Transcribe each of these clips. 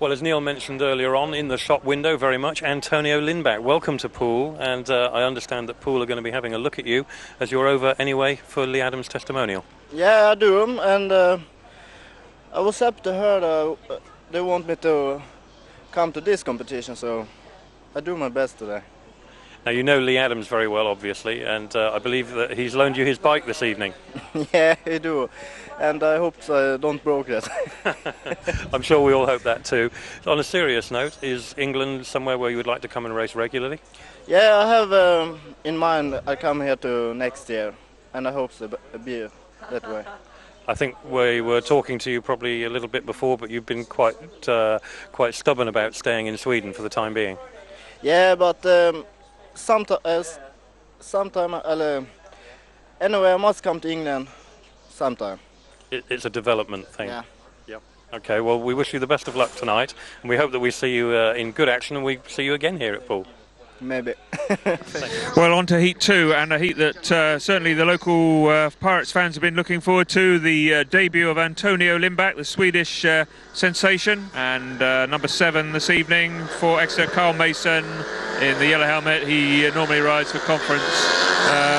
Well, as Neil mentioned earlier on in the shop window very much, Antonio Lindback, welcome to Poole, and I understand that Poole are going to be having a look at you as you're over anyway for Lee Adams' testimonial. Yeah, I do, and I was happy to hear they want me to come to this competition, so I do my best today. Now, you know Lee Adams very well, obviously, and I believe that he's loaned you his bike this evening. Yeah, he do, and I hope I don't broke it. I'm sure we all hope that too. On a serious note, is England somewhere where you would like to come and race regularly? Yeah, I have in mind I come here to next year, and I hope to be that way. I think we were talking to you probably a little bit before, but you've been quite stubborn about staying in Sweden for the time being. Yeah, but sometime anyway, I must come to England sometime. It's a development thing. Yeah. Yep. Okay, well, we wish you the best of luck tonight, and we hope that we see you in good action, and we see you again here at Poole. Maybe. Well, on to Heat 2, and a heat that certainly the local Pirates fans have been looking forward to. The debut of Antonio Lindback, the Swedish sensation, and number 7 this evening for Exeter, Carl Mason in the yellow helmet. He normally rides for Conference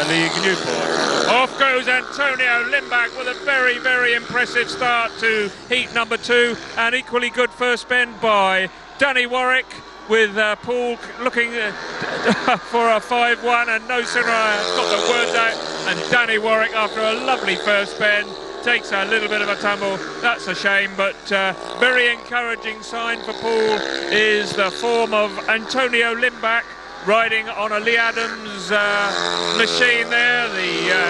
League Newport. Off goes Antonio Lindback with a very, very impressive start to heat number 2, and equally good first bend by Danny Warwick, with Poole looking for a 5-1, and no sooner got the words out, and Danny Warwick, after a lovely first bend, takes a little bit of a tumble. That's a shame, but very encouraging sign for Poole is the form of Antonio Lindback riding on a Lee Adams machine there,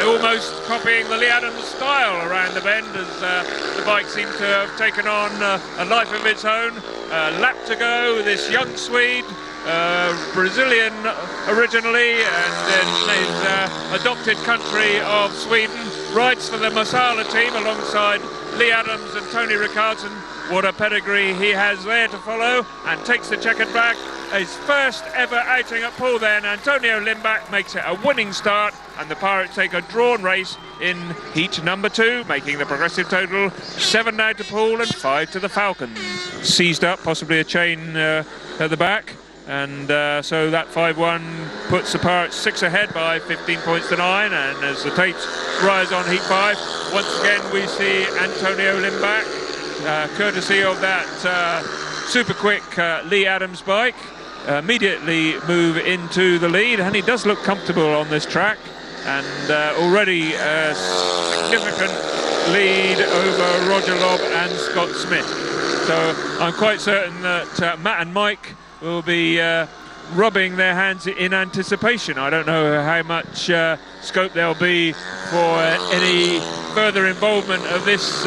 almost copying the Lee Adams style around the bend, as the bike seemed to have taken on a life of its own. Lap to go, this young Swede, Brazilian originally, and in his adopted country of Sweden, rides for the Masala team alongside Lee Adams and Tony Rickardson. What a pedigree he has there to follow, and takes the checkered bag. His first ever outing at Poole then. Antonio Lindback makes it a winning start, and the Pirates take a drawn race in heat number 2, making the progressive total 7 now to Poole and 5 to the Falcons. Seized up, possibly a chain at the back, and so that 5-1 puts the Pirates 6 ahead by 15 points to 9, and as the tapes rise on heat 5, once again we see Antonio Lindback, courtesy of that super quick Lee Adams bike, immediately move into the lead, and he does look comfortable on this track, and already a significant lead over Roger Lobb and Scott Smith. So I'm quite certain that Matt and Mike will be rubbing their hands in anticipation. I don't know how much scope there'll be for any further involvement of this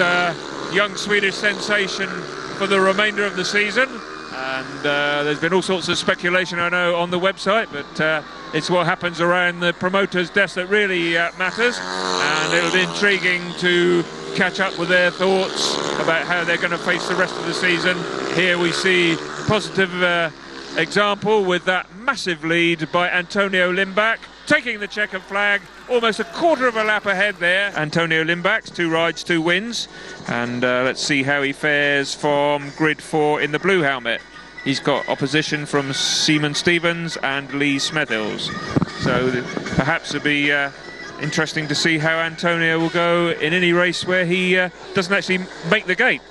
young Swedish sensation for the remainder of the season. And there's been all sorts of speculation, I know, on the website, but it's what happens around the promoter's desk that really matters, and it'll be intriguing to catch up with their thoughts about how they're going to face the rest of the season. Here we see positive example with that massive lead by Antonio Lindback, taking the checkered flag, almost a quarter of a lap ahead there. Antonio Lindback's 2 rides, 2 wins, and let's see how he fares from grid 4 in the blue helmet. He's got opposition from Seaman Stevens and Lee Smethills, so perhaps it'll be interesting to see how Antonio will go in any race where he doesn't actually make the gate.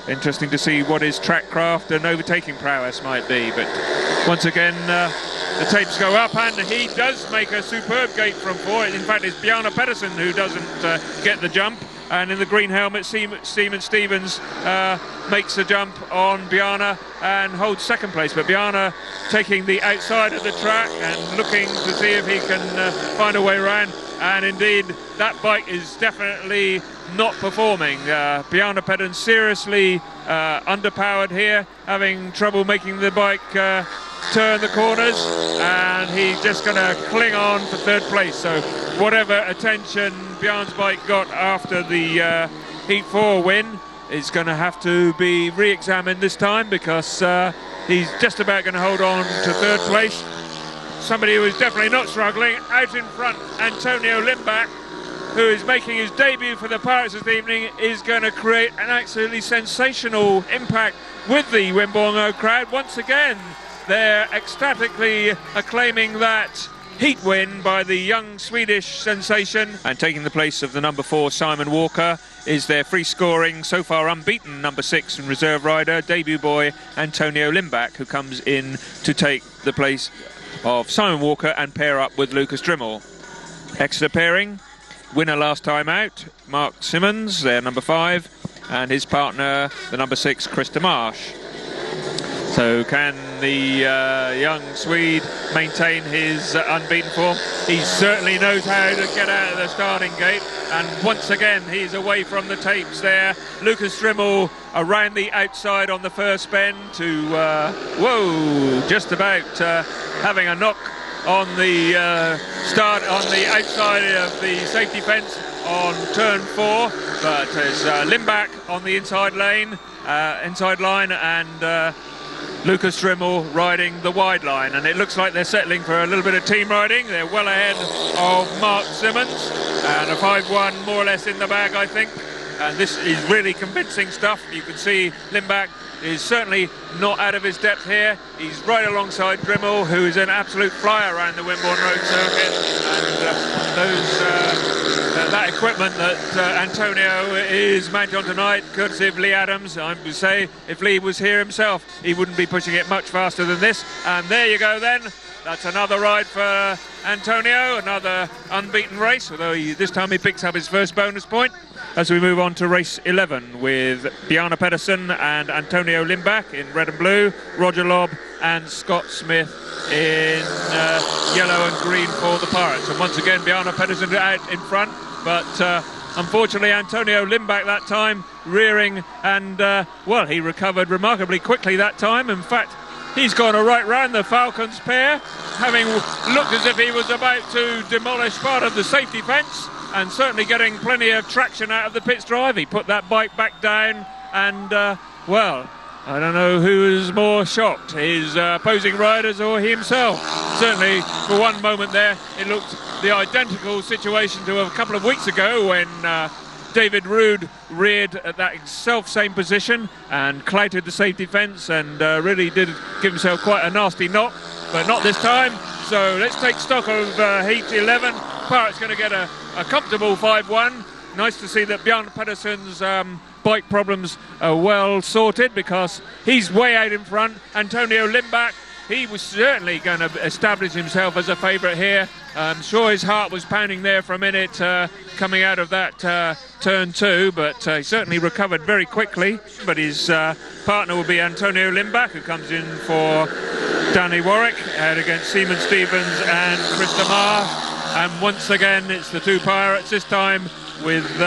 Interesting to see what his track craft and overtaking prowess might be, but once again the tapes go up, and he does make a superb gate from 4. In fact, it's Bjarne Pedersen who doesn't get the jump, and in the green helmet Seaman Stevens makes the jump on Bjarne and holds second place, but Bjarne taking the outside of the track and looking to see if he can find a way around, and indeed that bike is definitely not performing. Bjarne Pedersen seriously underpowered here, having trouble making the bike turn the corners, and he's just going to cling on for 3rd place. So whatever attention Bjarne's bike got after the Heat 4 win is going to have to be re-examined this time, because he's just about going to hold on to 3rd place. Somebody who is definitely not struggling out in front, Antonio Lindback, who is making his debut for the Pirates this evening, is going to create an absolutely sensational impact with the Wimborne Road crowd. Once again, they're ecstatically acclaiming that heat win by the young Swedish sensation, and taking the place of the number 4 Simon Walker is their free scoring, so far unbeaten number 6 and reserve rider, debut boy Antonio Lindback, who comes in to take the place of Simon Walker and pair up with Lucas Drimmel. Exeter pairing, winner last time out, Mark Simmons, their number 5, and his partner, the number 6, Krista Marsh. So can the young Swede maintain his unbeaten form? He certainly knows how to get out of the starting gate, and once again he's away from the tapes there. Lucas Drimmel around the outside on the first bend to just about having a knock on the start on the outside of the safety fence on turn 4, but it's Lindback on the inside line, and Lucas Drimmel riding the wide line, and it looks like they're settling for a little bit of team riding. They're well ahead of Mark Simmons, and a 5-1 more or less in the bag, I think. And this is really convincing stuff. You can see Lindback is certainly not out of his depth here. He's right alongside Drimmel, who is an absolute flyer around the Wimborne Road circuit, and that equipment that Antonio is mounted on tonight, courtesy of Lee Adams. I would say if Lee was here himself, he wouldn't be pushing it much faster than this. And there you go then. That's another ride for Antonio, another unbeaten race, although this time he picks up his first bonus point. As we move on to race 11 with Bjarne Pedersen and Antonio Lindback in red and blue, Roger Lobb and Scott Smith in yellow and green for the Pirates. And once again Bjarne Pedersen out in front, but unfortunately Antonio Lindback that time rearing, and he recovered remarkably quickly that time. In fact, he's gone right round the Falcons pair, having looked as if he was about to demolish part of the safety fence, and certainly getting plenty of traction out of the pits drive. He put that bike back down, and I don't know who is more shocked, his opposing riders or he himself. Certainly for one moment there it looked the identical situation to a couple of weeks ago when David Rood reared at that same position and clouted the safety fence, and really did give himself quite a nasty knock, but not this time. So let's take stock of heat 11. Pirates going to get a comfortable 5-1. Nice to see that Bjarne Pedersen's bike problems are well sorted, because he's way out in front. Antonio Lindback, he was certainly going to establish himself as a favourite here. I'm sure his heart was pounding there for a minute coming out of that turn 2, but he certainly recovered very quickly. But his partner will be Antonio Lindback, who comes in for Danny Warwick, out against Seaman Stevens and Krista Marr. And once again it's the two Pirates, this time with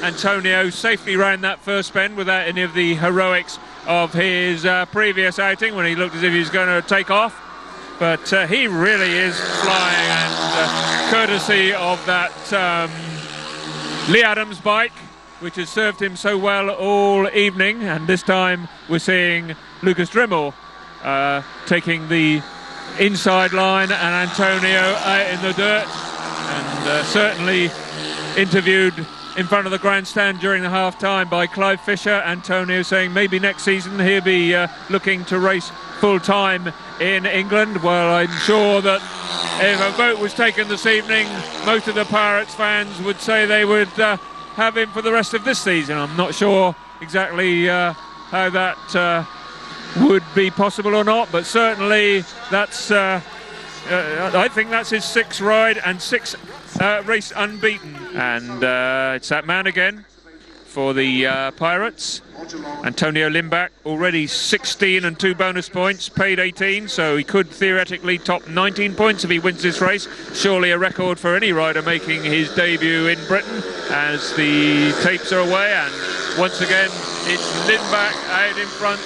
Antonio safely round that first bend without any of the heroics of his previous outing when he looked as if he was going to take off. But he really is flying, and courtesy of that Lee Adams bike, which has served him so well all evening. And this time we're seeing Lucas Drimmel taking the inside line, and Antonio out in the dirt, and certainly interviewed in front of the grandstand during the half-time by Clive Fisher. Antonio saying maybe next season he'll be looking to race full-time in England. Well, I'm sure that if a vote was taken this evening, most of the Pirates fans would say they would have him for the rest of this season. I'm not sure exactly how that would be possible or not, but certainly that's I think that's his 6th ride and 6th race unbeaten. And it's that man again for the Pirates, Antonio Lindback, already 16 and 2 bonus points, paid 18, so he could theoretically top 19 points if he wins this race. Surely a record for any rider making his debut in Britain, as the tapes are away. And once again it's Lindback out in front,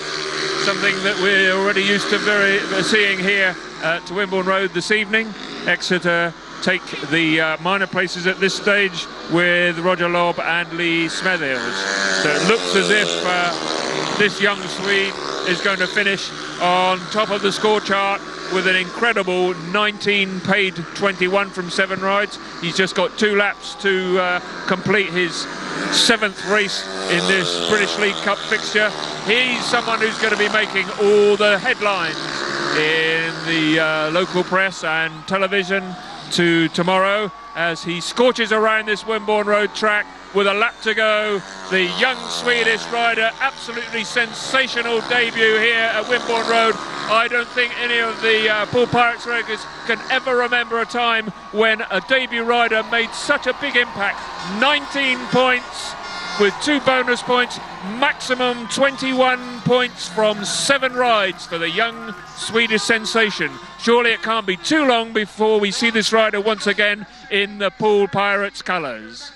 something that we're already used to seeing here at Wimborne Road this evening. Exeter take the minor places at this stage with Roger Lobb and Lee Smethills. So it looks as if this young Swede is going to finish on top of the score chart with an incredible 19 paid 21 from 7 rides. He's just got 2 laps to complete his 7th race in this British League Cup fixture. He's someone who's going to be making all the headlines in the local press and television tomorrow as he scorches around this Wimborne Road track with a lap to go. The young Swedish rider, absolutely sensational debut here at Wimborne Road. I don't think any of the Poole Pirates riders can ever remember a time when a debut rider made such a big impact. 19 points with 2 bonus points, maximum 21 points from 7 rides for the young Swedish sensation. Surely it can't be too long before we see this rider once again in the Poole Pirates colours.